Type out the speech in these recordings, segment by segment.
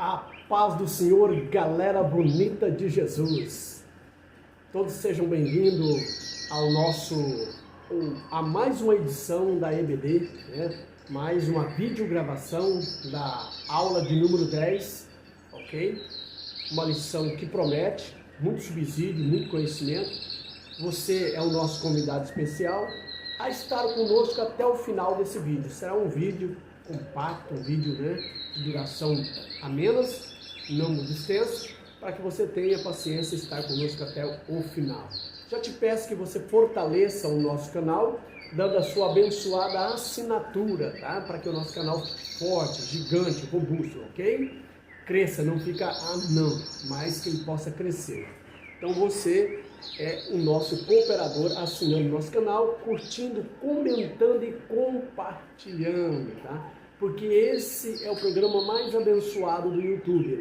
A paz do Senhor, galera bonita de Jesus. Todos sejam bem-vindos a mais uma edição da EBD, mais uma videogravação da aula de número 10, ok? Uma lição que promete muito subsídio, muito conhecimento. Você é o nosso convidado especial a estar conosco até o final desse vídeo. Será um vídeo compacto, um vídeo de duração apenas, não muito extenso, para que você tenha paciência de estar conosco até o final. Já te peço que você fortaleça o nosso canal, dando a sua abençoada assinatura, tá? Para que o nosso canal fique forte, gigante, robusto, ok? Cresça, não fica não, mas que ele possa crescer. Então você é o nosso cooperador assinando o nosso canal, curtindo, comentando e compartilhando, tá? Porque esse é o programa mais abençoado do YouTube,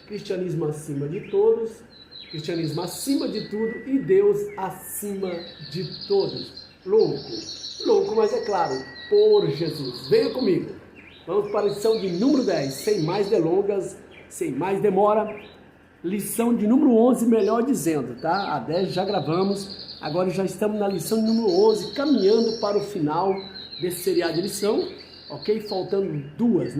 Cristianismo acima de todos, cristianismo acima de tudo e Deus acima de todos. Louco, mas é claro, por Jesus. Venha comigo. Vamos para a lição de número 10, sem mais delongas, sem mais demora. Lição de número 11, melhor dizendo, tá? A 10 já gravamos, agora já estamos na lição de número 11, caminhando para o final desse seriado de lição, ok? Faltando duas,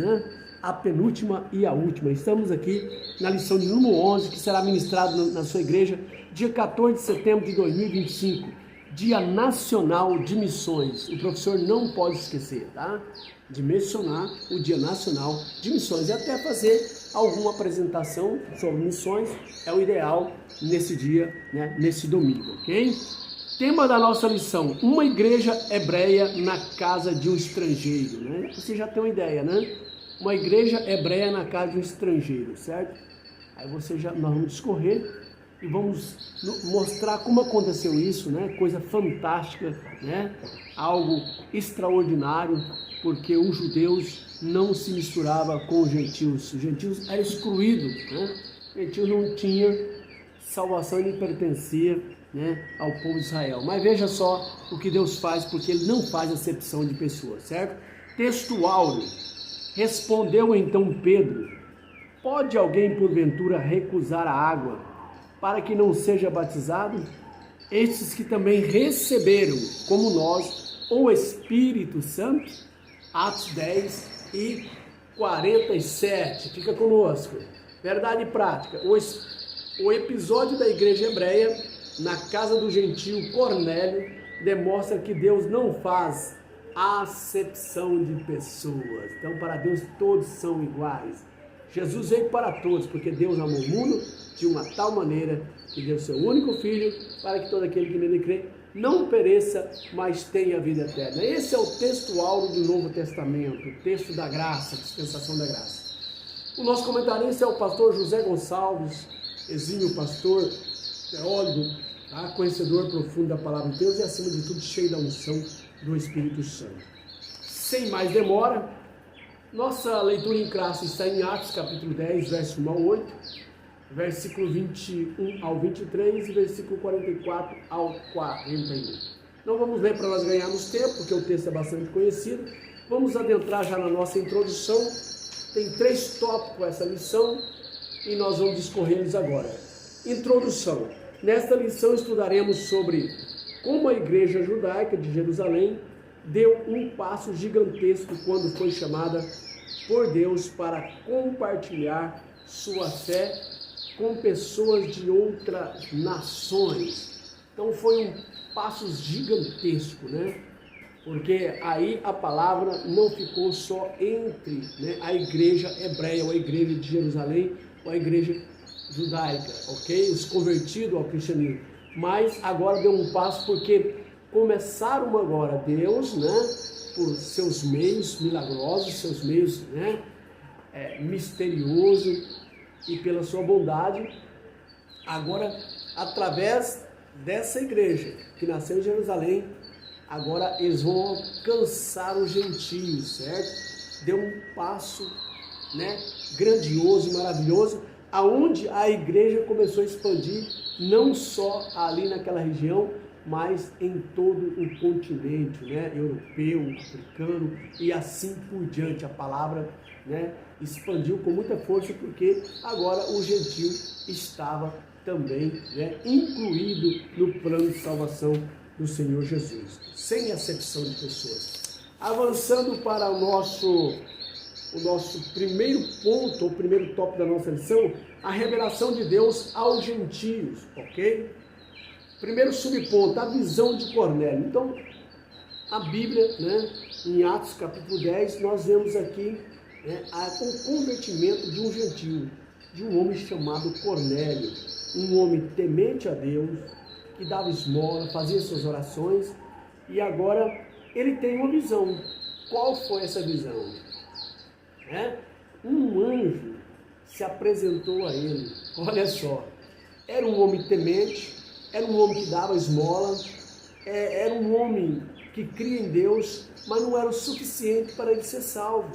A penúltima e a última. Estamos aqui na lição de número 11, que será ministrada na sua igreja, dia 14 de setembro de 2025, Dia Nacional de Missões. O professor não pode esquecer, tá? De mencionar o Dia Nacional de Missões e até fazer alguma apresentação sobre missões é o ideal nesse dia, nesse domingo, ok? Tema da nossa lição: uma igreja hebreia na casa de um estrangeiro, Você já tem uma ideia, Uma igreja hebreia na casa de um estrangeiro, certo? Aí nós vamos discorrer e vamos mostrar como aconteceu isso, Coisa fantástica, Algo extraordinário, porque os judeus não se misturava com os gentios. Os gentios eram excluídos, Os gentios não tinham salvação e nem pertencia, ao povo de Israel. Mas veja só o que Deus faz, porque Ele não faz acepção de pessoas, certo? Texto áureo. Respondeu então Pedro: pode alguém porventura recusar a água para que não seja batizado? Estes que também receberam, como nós, o Espírito Santo. Atos 10 e 47. Fica conosco. Verdade e prática. O episódio da igreja hebreia na casa do gentio Cornélio demonstra que Deus não faz acepção de pessoas. Então, para Deus todos são iguais. Jesus veio para todos, porque Deus amou o mundo de uma tal maneira que deu seu único filho para que todo aquele que nele crê não pereça, mas tenha vida eterna. Esse é o texto áureo do Novo Testamento, o texto da graça, dispensação da graça. O nosso comentarista é o pastor José Gonçalves, exímio pastor, teólogo, conhecedor profundo da palavra de Deus e, acima de tudo, cheio da unção do Espírito Santo. Sem mais demora, nossa leitura em classe está em Atos capítulo 10, verso 1 ao 8, versículo 21 ao 23 e versículo 44 ao 41. Não vamos ler para nós ganharmos tempo, porque o texto é bastante conhecido. Vamos adentrar já na nossa introdução. Tem 3 tópicos essa lição e nós vamos discorrê-los agora. Introdução. Nesta lição estudaremos sobre como a igreja judaica de Jerusalém deu um passo gigantesco quando foi chamada por Deus para compartilhar sua fé com pessoas de outras nações. Então foi um passo gigantesco, Porque aí a palavra não ficou só entre a igreja hebreia, ou a igreja de Jerusalém, ou a igreja judaica, ok? Os convertidos ao cristianismo. Mas agora deu um passo porque começaram agora Deus, por seus meios milagrosos, seus meios, misteriosos, e pela sua bondade, agora, através dessa igreja que nasceu em Jerusalém, agora eles vão alcançar os gentios, certo? Deu um passo, grandioso e maravilhoso, aonde a igreja começou a expandir, não só ali naquela região, mas em todo o continente, né, europeu, africano e assim por diante. A palavra, né, expandiu com muita força porque agora o gentio estava também, né, incluído no plano de salvação do Senhor Jesus, sem acepção de pessoas. Avançando para o nosso primeiro ponto, o primeiro tópico da nossa lição, a revelação de Deus aos gentios, ok? Primeiro subponto, a visão de Cornélio. Então, a Bíblia, né, em Atos capítulo 10, nós vemos aqui, né, o convertimento de um gentio, de um homem chamado Cornélio, um homem temente a Deus, que dava esmola, fazia suas orações, e agora ele tem uma visão. Qual foi essa visão? Um anjo se apresentou a ele. Olha só, era um homem temente, era um homem que dava esmola, era um homem que cria em Deus, mas não era o suficiente para ele ser salvo.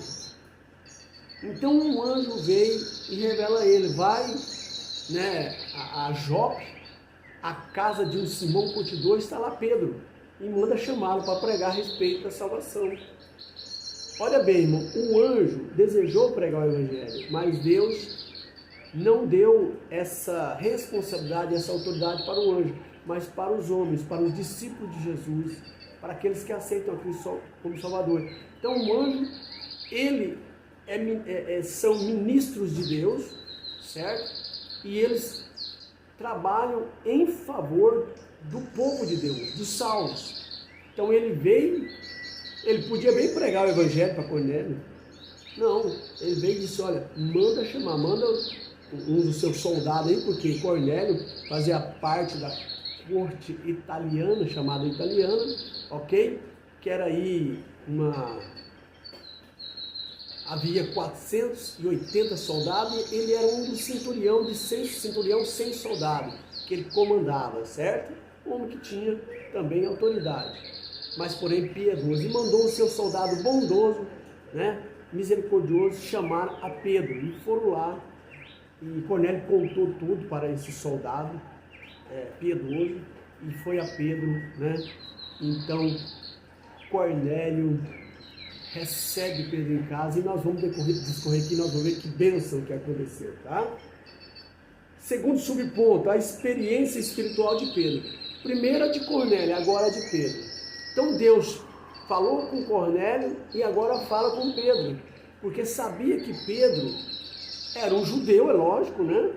Então um anjo veio e revela a ele, vai, né, a Jope, a casa de um Simão Curtidor, está lá Pedro, e manda chamá-lo para pregar a respeito da salvação. Olha bem, irmão, o anjo desejou pregar o evangelho, mas Deus não deu essa responsabilidade, essa autoridade para o anjo, mas para os homens, para os discípulos de Jesus, para aqueles que aceitam a Cristo como Salvador. Então o anjo, ele são ministros de Deus, certo? E eles trabalham em favor do povo de Deus, dos salvos. Então ele veio, ele podia bem pregar o evangelho para Cornélio. Não, ele veio e disse, olha, manda chamar, manda um dos seus soldados aí, porque Cornélio fazia parte da corte italiana, chamada italiana, ok? Que era aí havia 480 soldados, ele era um dos centurião, 100 soldados, que ele comandava, certo? Um homem que tinha também autoridade, mas porém piedoso, e mandou o seu soldado bondoso, né, misericordioso, chamar a Pedro, e foram lá, e Cornélio contou tudo para esse soldado piedoso, e foi a Pedro, né? Então Cornélio recebe Pedro em casa, e nós vamos discorrer aqui, nós vamos ver que bênção que aconteceu, tá? Segundo subponto, a experiência espiritual de Pedro. Primeiro a de Cornélio, agora a de Pedro. Então Deus falou com Cornélio e agora fala com Pedro, porque sabia que Pedro era um judeu, é lógico, né?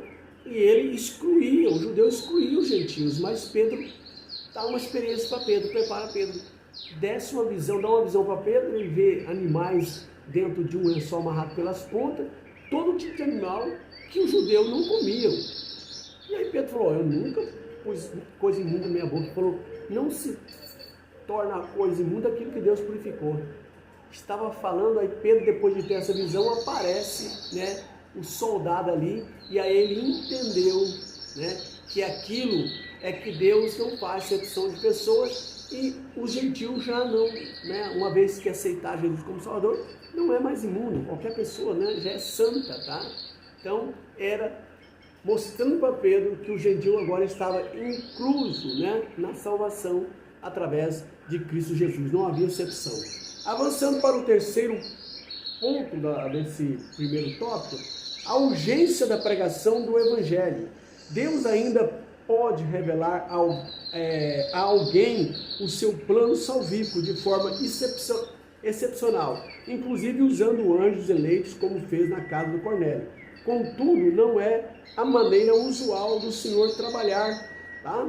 E ele excluía, o judeu excluía os gentios, mas Pedro dá uma experiência para Pedro, prepara Pedro. Desce uma visão, dá uma visão para Pedro, ele vê animais dentro de um lençol amarrado pelas pontas, todo tipo de animal que os judeus não comiam. E aí Pedro falou, eu nunca pus coisa imunda na minha boca. Ele falou, não se torna coisa imunda aquilo que Deus purificou. Estava falando, aí Pedro, depois de ter essa visão, aparece, né, o soldado ali, e aí ele entendeu, né, que aquilo é que Deus não faz acepção de pessoas, e os gentios já não, né, uma vez que aceitar Jesus como Salvador, não é mais imundo, qualquer pessoa, né, já é santa, tá? Então, era mostrando para Pedro que o gentio agora estava incluso, né, na salvação através de Cristo Jesus, não havia exceção. Avançando para o terceiro ponto desse primeiro tópico, a urgência da pregação do Evangelho. Deus ainda pode revelar a alguém o seu plano salvífico de forma excepcional, inclusive usando anjos eleitos, como fez na casa do Cornélio. Contudo, não é a maneira usual do Senhor trabalhar, tá?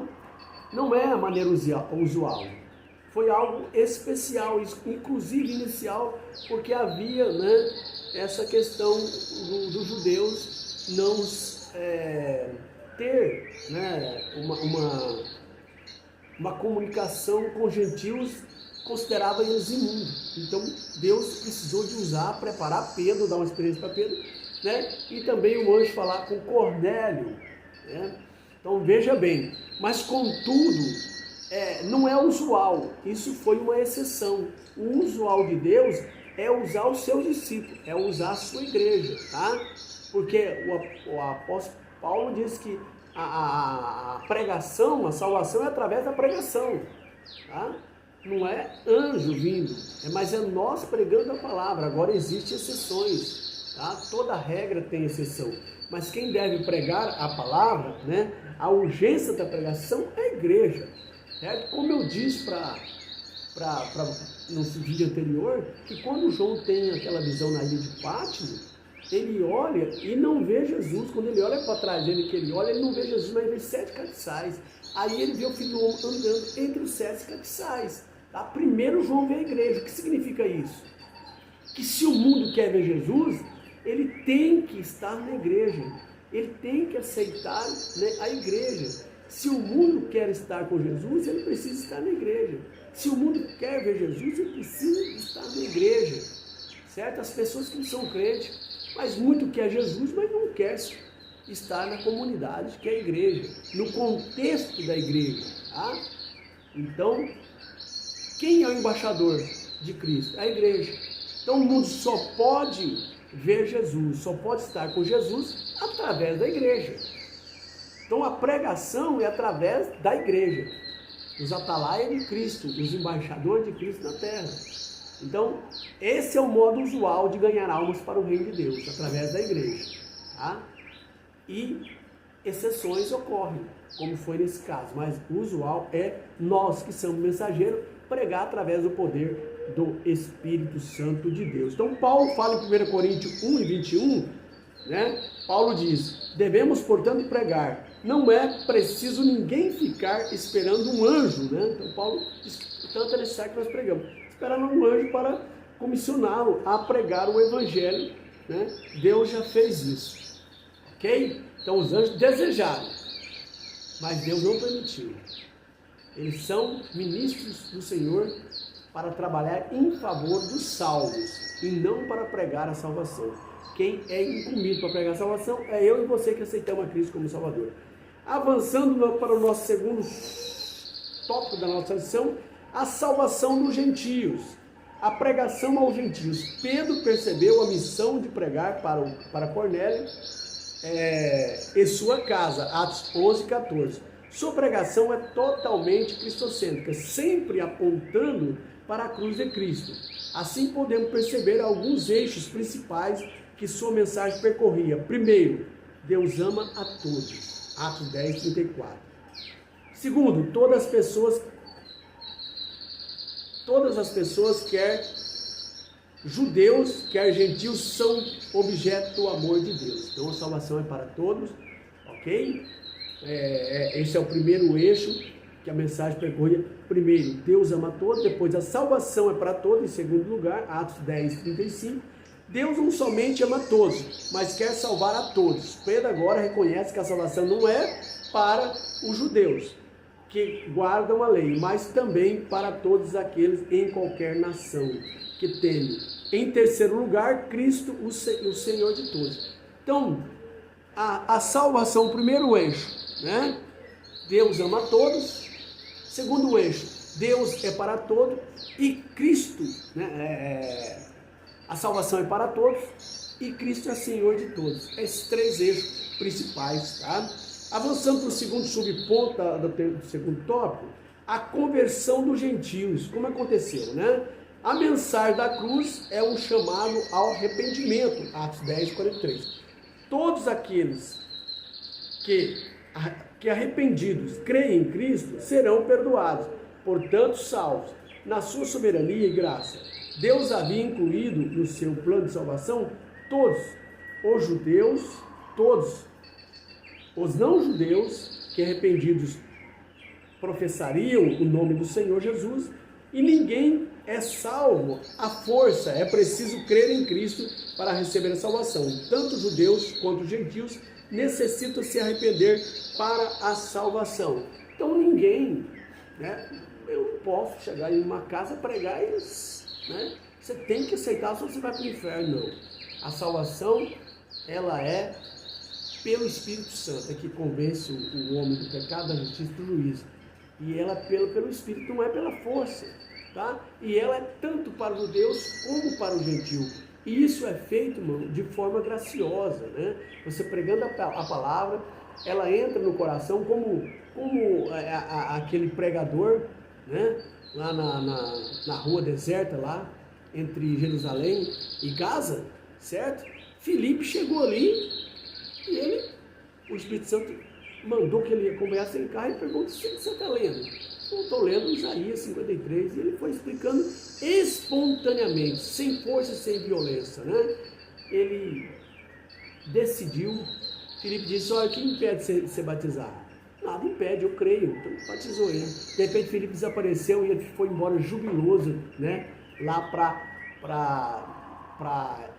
Não é a maneira usual. Foi algo especial, inclusive inicial, porque havia, né, essa questão dos judeus não ter, né, uma comunicação com gentios, considerava eles imundos. Então Deus precisou de usar, preparar Pedro, dar uma experiência para Pedro, né, e também o anjo falar com Cornélio, né? Então veja bem, mas contudo, não é usual, isso foi uma exceção. O usual de Deus é usar os seus discípulos, é usar a sua igreja, tá? Porque o apóstolo Paulo diz que a pregação, a salvação é através da pregação, tá? Não é anjo vindo, mas é nós pregando a palavra. Agora existem exceções, tá? Toda regra tem exceção, mas quem deve pregar a palavra, né? A urgência da pregação é a igreja, certo? Como eu disse no vídeo anterior, que quando João tem aquela visão na ilha de Pátmos, ele olha e não vê Jesus. Quando ele olha para trás dele, que ele olha, ele não vê Jesus, mas ele vê 7 castiçais. Aí ele vê o Filho do Homem andando entre os 7 castiçais. Tá? Primeiro João vê a igreja. O que significa isso? Que se o mundo quer ver Jesus, ele tem que estar na igreja. Ele tem que aceitar, né, a igreja. Se o mundo quer estar com Jesus, ele precisa estar na igreja. Se o mundo quer ver Jesus, ele precisa estar na igreja. Certo? As pessoas que não são crentes, mas muito quer Jesus, mas não quer estar na comunidade, que é a igreja, no contexto da igreja. Tá? Então, quem é o embaixador de Cristo? A igreja. Então, o mundo só pode ver Jesus, só pode estar com Jesus através da igreja. Então, a pregação é através da igreja, os atalaias de Cristo, os embaixadores de Cristo na terra. Então, esse é o modo usual de ganhar almas para o reino de Deus, através da igreja. Tá? E exceções ocorrem, como foi nesse caso, mas o usual é nós que somos mensageiros, pregar através do poder do Espírito Santo de Deus. Então, Paulo fala em 1 Coríntios 1 e 21, né? Paulo diz: devemos, portanto, pregar. Não é preciso ninguém ficar esperando um anjo, né? Então, Paulo diz que, portanto, é necessário que nós pregamos. Esperando um anjo para comissioná-lo a pregar o evangelho, né? Deus já fez isso, ok? Então os anjos desejaram, mas Deus não permitiu. Eles são ministros do Senhor para trabalhar em favor dos salvos e não para pregar a salvação. Quem é incumbido para pregar a salvação é eu e você que aceitamos a Cristo como Salvador. Avançando para o nosso segundo tópico da nossa lição, a salvação dos gentios, a pregação aos gentios. Pedro percebeu a missão de pregar para Cornélio e sua casa, Atos 11 e 14. Sua pregação é totalmente cristocêntrica, sempre apontando para a cruz de Cristo. Assim podemos perceber alguns eixos principais que sua mensagem percorria. Primeiro, Deus ama a todos, Atos 10, 34. Segundo, todas as pessoas, quer judeus, quer gentios, são objeto do amor de Deus. Então a salvação é para todos, ok? Esse é o primeiro eixo que a mensagem percorria. Primeiro, Deus ama a todos. Depois, a salvação é para todos. Em segundo lugar, Atos 10, 35. Deus não somente ama a todos, mas quer salvar a todos. Pedro agora reconhece que a salvação não é para os judeus que guardam a lei, mas também para todos aqueles em qualquer nação que temem. Em terceiro lugar, Cristo, o Senhor de todos. Então, a salvação, primeiro eixo, né? Deus ama a todos. Segundo eixo, Deus é para todos. E Cristo, né? A salvação é para todos. E Cristo é Senhor de todos. Esses três eixos principais, tá? Avançando para o segundo subponto do segundo tópico, a conversão dos gentios. Como aconteceu, né? A mensagem da cruz é um chamado ao arrependimento, Atos 10, 43. Todos aqueles que arrependidos creem em Cristo serão perdoados, portanto salvos. Na sua soberania e graça, Deus havia incluído no seu plano de salvação todos os judeus, todos os não-judeus que arrependidos professariam o nome do Senhor Jesus, e ninguém é salvo à força, é preciso crer em Cristo para receber a salvação. Tanto judeus quanto gentios necessitam se arrepender para a salvação. Então ninguém, né? Eu não posso chegar em uma casa, pregar e, né? Você tem que aceitar, senão você vai para o inferno. Não. A salvação, ela é pelo Espírito Santo, é que convence o homem do pecado, da justiça e do juízo. E ela é pelo Espírito, não é pela força, tá? E ela é tanto para os judeus como para o gentio. E isso é feito, irmão, de forma graciosa, né? Você pregando a palavra, ela entra no coração como aquele pregador, né? Lá na rua deserta, lá entre Jerusalém e Gaza, certo? Filipe chegou ali e o Espírito Santo mandou que ele acompanhasse em carro e perguntou: o que você está lendo? Eu estou lendo Isaías 53, e ele foi explicando espontaneamente, sem força e sem violência, né? Ele decidiu. Filipe disse: olha, o que impede de ser batizado? Nada impede, eu creio. Então batizou ele. De repente Filipe desapareceu e ele foi embora jubiloso, né? Lá para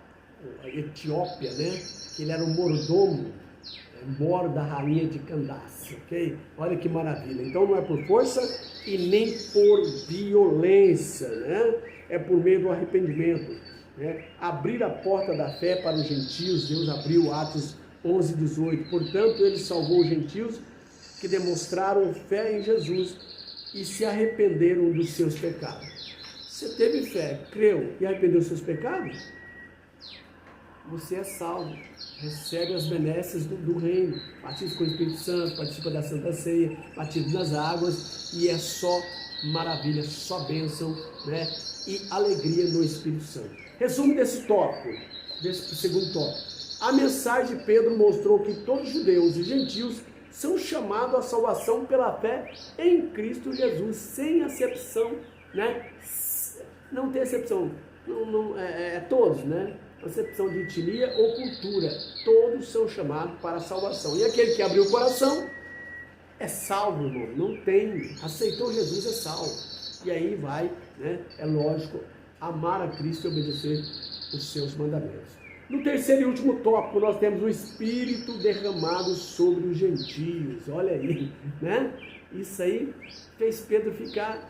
Etiópia, né? Que ele era um mordomo, moro da rainha de Candace, ok? Olha que maravilha. Então não é por força e nem por violência, né? É por meio do arrependimento, né? Abrir a porta da fé para os gentios. Deus abriu, Atos 11:18. Portanto, ele salvou os gentios que demonstraram fé em Jesus e se arrependeram dos seus pecados. Você teve fé, creu e arrependeu dos seus pecados? Você é salvo, recebe as benesses do reino, batismo com o Espírito Santo, participa da Santa Ceia, batismo nas águas, e é só maravilha, só bênção, né? E alegria no Espírito Santo. Resumo desse tópico, desse segundo tópico. A mensagem de Pedro mostrou que todos os judeus e gentios são chamados à salvação pela fé em Cristo Jesus, sem acepção, né? Não tem exceção, todos, né? Acepção de etnia ou cultura, todos são chamados para a salvação. E aquele que abriu o coração é salvo, irmão, não tem, aceitou Jesus, é salvo. E aí vai, né? É lógico, amar a Cristo e obedecer os seus mandamentos. No terceiro e último tópico, nós temos o Espírito derramado sobre os gentios. Olha aí, né? Isso aí fez Pedro ficar.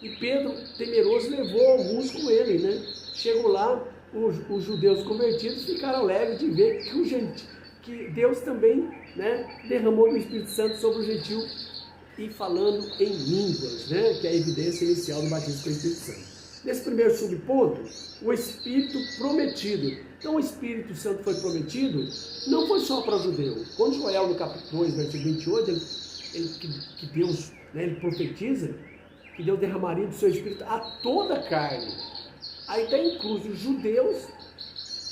E Pedro, temeroso, levou alguns com ele, né? Chegou lá, os judeus convertidos ficaram alegres de ver que Deus também, né, derramou do Espírito Santo sobre o gentio e falando em línguas, né? Que é a evidência inicial do batismo com o Espírito Santo. Nesse primeiro subponto, o Espírito prometido. Então o Espírito Santo foi prometido, não foi só para o judeu. Quando Joel, no capítulo 2, versículo 28, que Deus, né, ele profetiza que Deus derramaria do seu Espírito a toda a carne. Aí está incluso judeus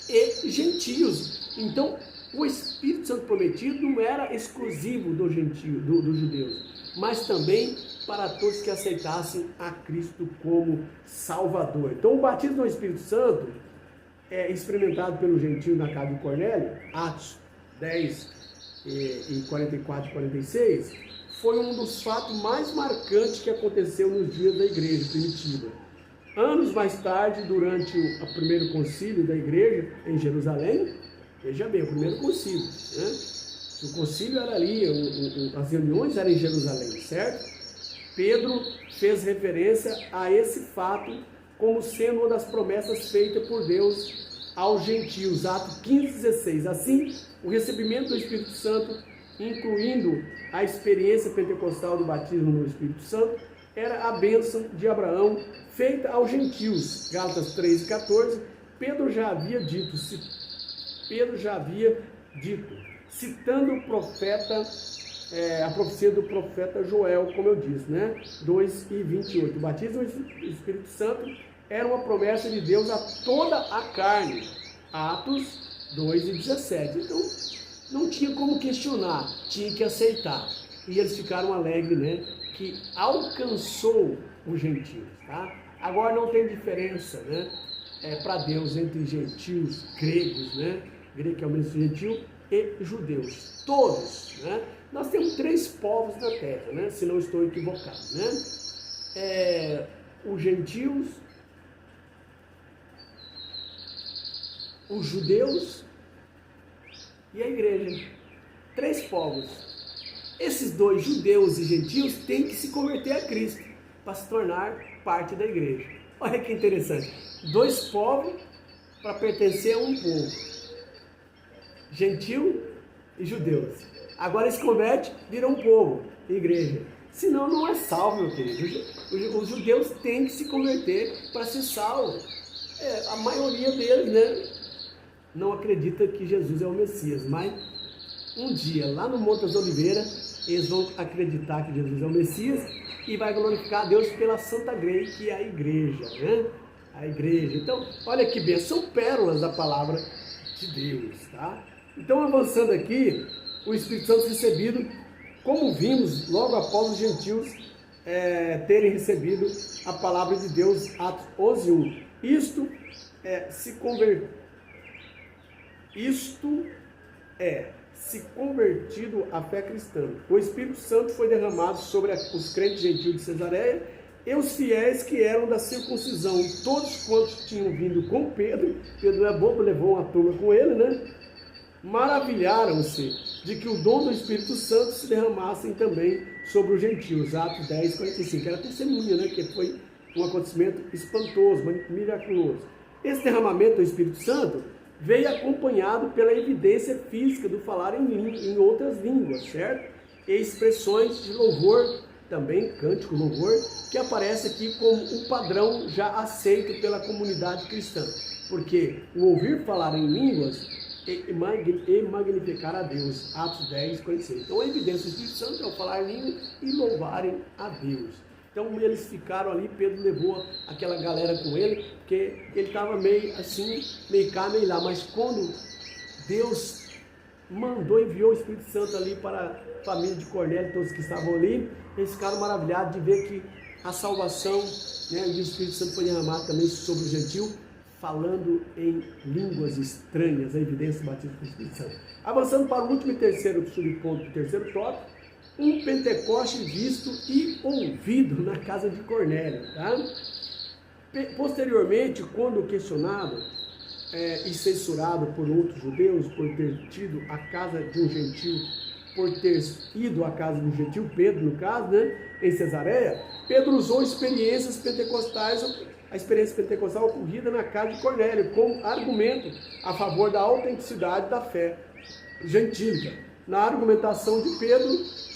e gentios. Então o Espírito Santo prometido não era exclusivo dos judeus, mas também para todos que aceitassem a Cristo como Salvador. Então o batismo no Espírito Santo é experimentado pelo gentio na casa de Cornélio, Atos 10 e 44 e 46, foi um dos fatos mais marcantes que aconteceu nos dias da igreja primitiva. Anos mais tarde, durante o primeiro concílio da igreja em Jerusalém, veja bem, o primeiro concílio, né? O concílio era ali, as reuniões eram em Jerusalém, certo? Pedro fez referência a esse fato como sendo uma das promessas feitas por Deus aos gentios, Atos 15:16. Assim, o recebimento do Espírito Santo, incluindo a experiência pentecostal do batismo no Espírito Santo, era a bênção de Abraão feita aos gentios. Gálatas 3:14, Pedro já havia dito, citando o profeta, a profecia do profeta Joel, como eu disse, né? 2:28. O batismo do Espírito Santo era uma promessa de Deus a toda a carne. Atos 2:17. Então, não tinha como questionar, tinha que aceitar. E eles ficaram alegres, né? Que alcançou os gentios, tá? Agora não tem diferença, né? Para Deus entre gentios, gregos, né? Grego que é o mesmo gentil, e judeus. Todos, né? Nós temos 3 povos na terra, né? Se não estou equivocado, né? Os gentios, os judeus e a igreja. 3 povos. Esses 2, judeus e gentios, têm que se converter a Cristo para se tornar parte da igreja. Olha que interessante. 2 povos para pertencer a um povo. Gentil e judeus. Agora se converte, vira um povo, igreja. Senão não é salvo, meu querido. Os judeus têm que se converter para ser salvo. A maioria deles, né, não acredita que Jesus é o Messias, mas um dia, lá no Monte das Oliveiras, eles vão acreditar que Jesus é o Messias e vai glorificar a Deus pela Santa Grey, que é a igreja, né? A igreja. Então, olha que bênção, são pérolas da palavra de Deus, tá? Então, avançando aqui, o Espírito Santo recebido, como vimos logo após os gentios terem recebido a palavra de Deus, Atos 11:1. Isto se convertido à fé cristã. O Espírito Santo foi derramado sobre os crentes gentios de Cesareia e os fiéis que eram da circuncisão. Todos quantos tinham vindo com Pedro não é bobo, levou uma turma com ele, né? Maravilharam-se de que o dom do Espírito Santo se derramasse também sobre os gentios. Atos 10:45. Era testemunha, né? Que foi um acontecimento espantoso, miraculoso. Esse derramamento do Espírito Santo veio acompanhado pela evidência física do falar em outras línguas, certo? E expressões de louvor, também cântico, louvor, que aparece aqui como um padrão já aceito pela comunidade cristã. Porque o ouvir falar em línguas e magnificar a Deus, Atos 10:46. Então a evidência do Espírito Santo é o falar em língua e louvarem a Deus. Então eles ficaram ali, Pedro levou aquela galera com ele, porque ele estava meio assim, meio cá, meio lá. Mas quando Deus enviou o Espírito Santo ali para a família de Cornélio, todos que estavam ali, eles ficaram maravilhados de ver que a salvação, né, e o Espírito Santo foi derramado também sobre o gentil, falando em línguas estranhas, a evidência do batismo do Espírito Santo. Avançando para o último e terceiro subponto do terceiro tópico, um Pentecoste visto e ouvido na casa de Cornélio. Tá? Posteriormente, quando questionado e censurado por outros judeus por ter tido a casa de um gentil, por ter ido à casa de um gentil, Pedro no caso, né, em Cesareia, Pedro usou experiências pentecostais, a experiência pentecostal ocorrida na casa de Cornélio, como argumento a favor da autenticidade da fé gentílica. Na argumentação de Pedro,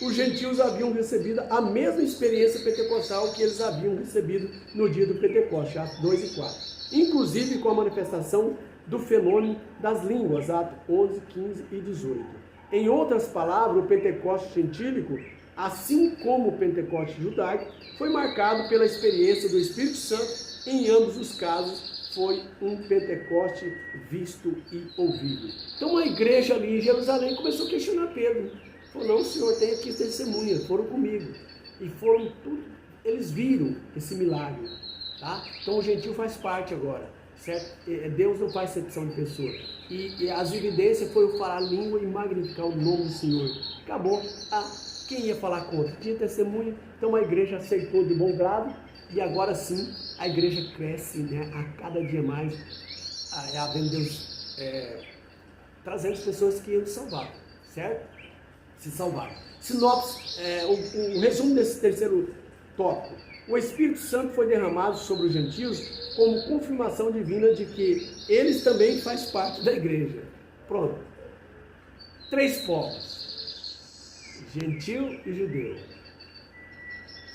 os gentios haviam recebido a mesma experiência pentecostal que eles haviam recebido no dia do Pentecoste, Atos 2:4. Inclusive com a manifestação do fenômeno das línguas, Atos 11, 15 e 18. Em outras palavras, o Pentecoste gentílico, assim como o Pentecoste judaico, foi marcado pela experiência do Espírito Santo. Em ambos os casos, foi um Pentecoste visto e ouvido. Então a igreja ali em Jerusalém começou a questionar Pedro. Falou, não, senhor, tem aqui testemunha, foram comigo. E foram tudo, eles viram esse milagre. Tá? Então o gentil faz parte agora, certo? Deus não faz exceção de pessoa. E as evidências foi o falar língua e magnificar o nome do Senhor. Acabou. Quem ia falar contra? Tinha testemunha, então a igreja aceitou de bom grado. E agora sim, a igreja cresce, né, a cada dia mais, havendo Deus trazendo as pessoas que iam se salvar, certo? Se salvar. Sinopse, o resumo desse terceiro tópico. O Espírito Santo foi derramado sobre os gentios como confirmação divina de que eles também fazem parte da igreja. Pronto. 3 povos. Gentil e judeu.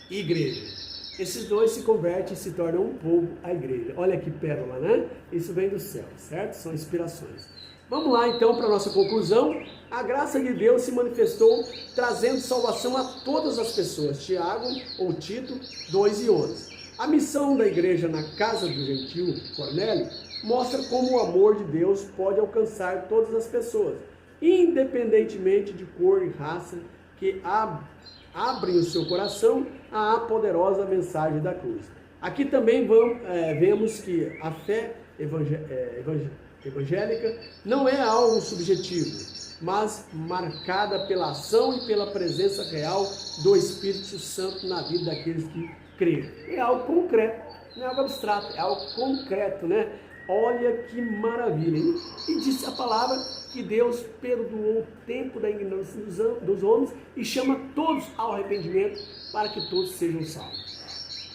Igreja. Esses dois se convertem e se tornam um povo, a igreja. Olha que pérola, né? Isso vem do céu, certo? São inspirações. Vamos lá então para a nossa conclusão. A graça de Deus se manifestou trazendo salvação a todas as pessoas. Tiago ou Tito 2:11. A missão da igreja na casa do gentil Cornélio mostra como o amor de Deus pode alcançar todas as pessoas, independentemente de cor e raça, que abrem o seu coração à poderosa mensagem da cruz. Aqui também vemos que a fé evangélica não é algo subjetivo, mas marcada pela ação e pela presença real do Espírito Santo na vida daqueles que creem. É algo concreto, não é algo abstrato, é algo concreto, né? Olha que maravilha, hein? E disse a palavra que Deus perdoou o tempo da ignorância dos homens e chama todos ao arrependimento para que todos sejam salvos.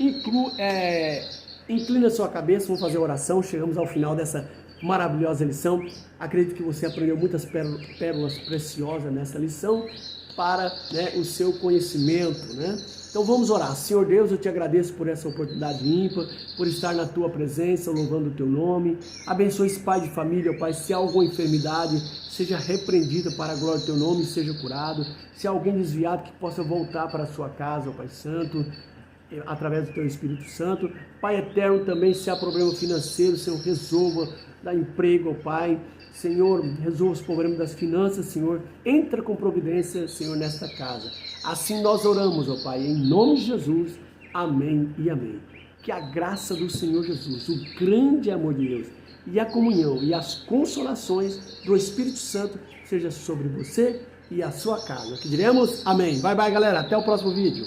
Inclina sua cabeça, vamos fazer a oração. Chegamos ao final dessa maravilhosa lição. Acredito que você aprendeu muitas pérolas preciosas nessa lição para, né, o seu conhecimento, né? Então vamos orar. Senhor Deus, eu te agradeço por essa oportunidade ímpar, por estar na tua presença, louvando o teu nome. Abençoe esse pai de família, Pai, se há alguma enfermidade, seja repreendida para a glória do teu nome e seja curado. Se há alguém desviado, que possa voltar para a sua casa, ó Pai Santo, através do teu Espírito Santo. Pai eterno, também se há problema financeiro, Senhor, resolva, dá emprego, ó Pai. Senhor, resolva os problemas das finanças, Senhor. Entra com providência, Senhor, nesta casa. Assim nós oramos, ó Pai, em nome de Jesus. Amém e amém. Que a graça do Senhor Jesus, o grande amor de Deus e a comunhão e as consolações do Espírito Santo seja sobre você e a sua casa. Que diremos amém. Bye, bye, galera. Até o próximo vídeo.